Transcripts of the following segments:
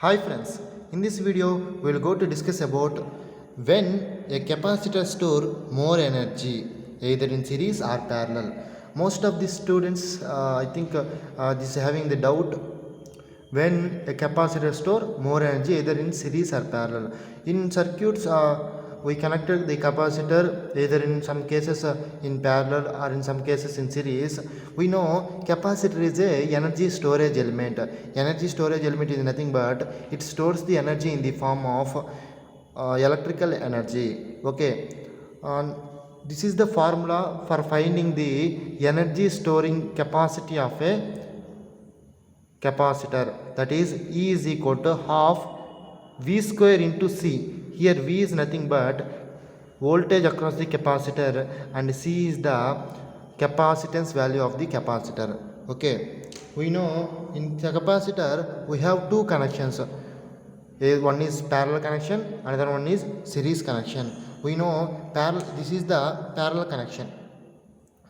Hi friends, in this video we will go to discuss about when a capacitor store more energy either in series or parallel. Most of the students I think this is having the doubt when a capacitor store more energy either in series or parallel. In circuits we connected the capacitor either in some cases in parallel or in some cases in series. We know capacitor is a energy storage element. Energy storage element is nothing but it stores the energy in the form of electrical energy. Okay, this is the formula for finding the energy storing capacity of a capacitor, that is E is equal to half V square into C. Here V is nothing but voltage across the capacitor and C is the capacitance value of the capacitor. Okay, we know in the capacitor we have two connections. One is parallel connection, another one is series connection. We know this is the parallel connection.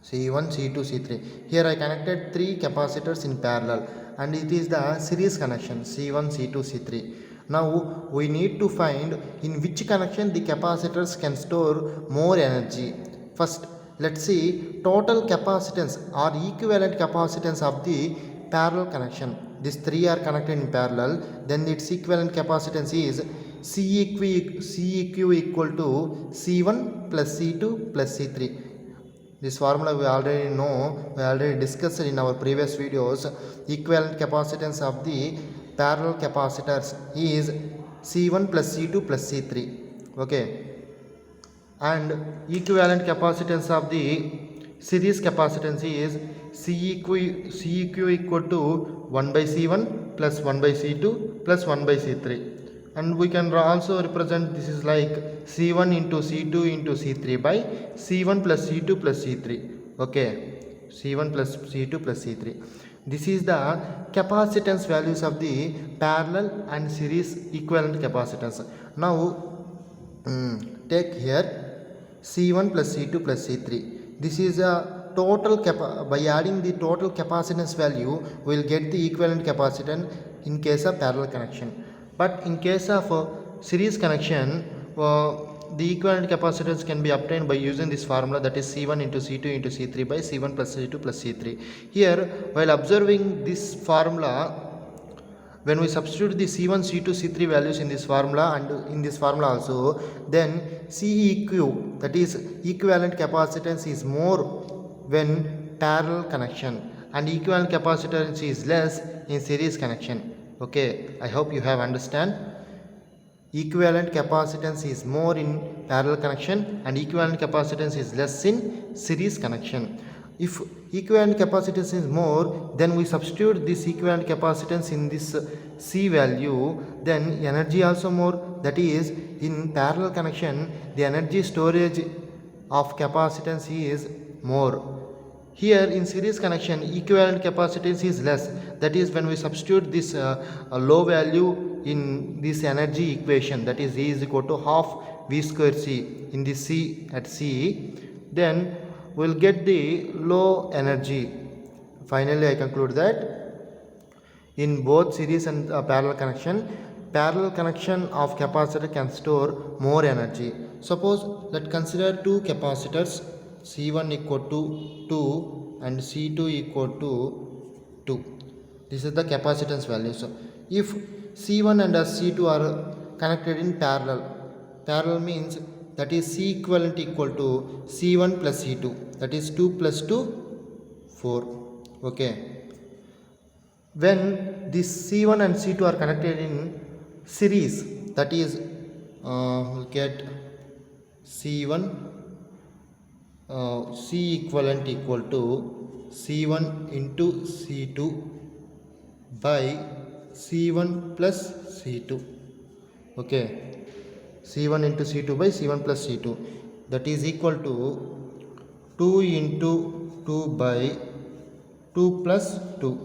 C1, C2, C3. Here I connected three capacitors in parallel and it is the series connection C1, C2, C3. Now we need to find in which connection the capacitors can store more energy. First, let's see total capacitance or equivalent capacitance of the parallel connection. These three are connected in parallel, then its equivalent capacitance is CEQ equal to C1 plus C2 plus C3. This formula we already know, we already discussed in our previous videos. Equivalent capacitance of the parallel capacitors is C1 plus C2 plus C3. Okay. And equivalent capacitance of the series capacitance is CEQ equal to 1 by C1 plus 1 by C2 plus 1 by C3. And we can also represent this is like C1 into C2 into C3 by C1 plus C2 plus C3. Okay, C1 plus C2 plus C3. This is the capacitance values of the parallel and series equivalent capacitance. Now take here C1 plus C2 plus C3. This is a total by adding the total capacitance value we will get the equivalent capacitance in case of parallel connection. But in case of series connection, the equivalent capacitance can be obtained by using this formula, that is C1 into C2 into C3 by C1 plus C2 plus C3. Here, while observing this formula, when we substitute the C1, C2, C3 values in this formula and in this formula also, then CEQ, that is equivalent capacitance, is more when parallel connection and equivalent capacitance is less in series connection. Okay, I hope you have understand. Equivalent capacitance is more in parallel connection and equivalent capacitance is less in series connection. If equivalent capacitance is more, then we substitute this equivalent capacitance in this C value, then energy also more, that is in parallel connection the energy storage of capacitance is more. Here in series connection equivalent capacitance is less, that is when we substitute this low value in this energy equation, that is E is equal to half V square C in this C at C, then we will get the low energy. Finally I conclude that in both series and parallel connection of capacitor can store more energy. Suppose let's consider two capacitors, C1 equal to 2 and C2 equal to 2. This is the capacitance value. So if C1 and C2 are connected in parallel means that is C equivalent equal to C1 plus C2, that is 2 plus 2 4. Okay, when this C1 and C2 are connected in series, that is we'll get C1 C equivalent equal to C1 into C2 by C1 plus C2. Okay, C1 into C2 by C1 plus C2, that is equal to 2 into 2 by 2 plus 2.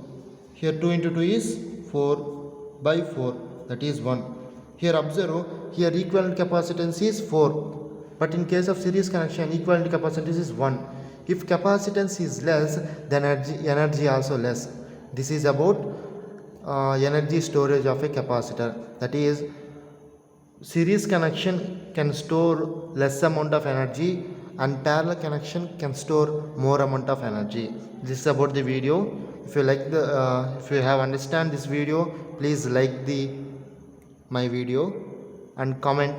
Here 2 into 2 is 4 by 4, that is 1. Here observe, here equivalent capacitance is 4. But in case of series connection, equivalent capacitance is 1. If capacitance is less, then energy also less. This is about energy storage of a capacitor. That is, series connection can store less amount of energy and parallel connection can store more amount of energy. This is about the video. If you like the if you have understand this video, please like the my video and comment